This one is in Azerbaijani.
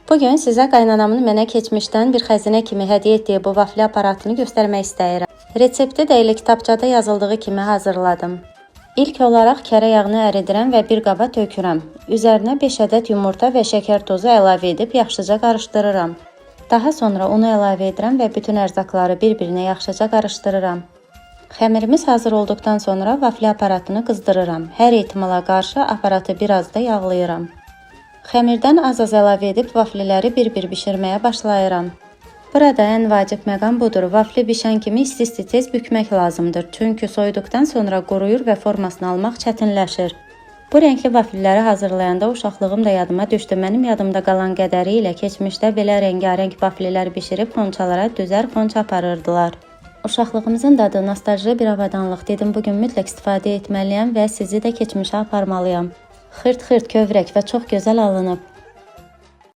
Bugün sizə qaynanamın mənə keçmişdən bir xəzinə kimi hədiyyə etdiyi bu vafli aparatını göstərmək istəyirəm. Resepti də elə kitabçada yazıldığı kimi hazırladım. İlk olaraq kərə yağını əridirəm və bir qaba tökürəm. Üzərinə 5 ədəd yumurta və şəkər tozu əlavə edib yaxşıca qarışdırıram. Daha sonra unu əlavə edirəm və bütün ərzaqları bir-birinə yaxşıca qarışdırıram. Xəmirimiz hazır olduqdan sonra vafli aparatını qızdırıram. Hər ehtimala qarşı aparatı biraz da yağlayıram. Xəmirdən az-az əlavə edib vafliləri bir-bir bişirməyə başlayıram. Burada ən vacib məqam budur. Vafli bişən kimi isti-isti tez bükmək lazımdır. Çünki soyuduqdan sonra quruyur və formasını almaq çətinləşir. Bu renkli vafliləri hazırlayanda uşaqlığım da yadıma düşdü. Mənim yadımda qalan qədəri ilə keçmişdə belə rəngarəng vaflilər bişirib xonçalara düzər xonça aparırdılar. Uşaqlığımızın dadı, nostalji bir avadanlıq. Dedim, bugün mütləq istifadə etməliyəm və sizi də keçmişə aparmalıyam. Xırt-xırt, kövrək və çox gözəl alınıb.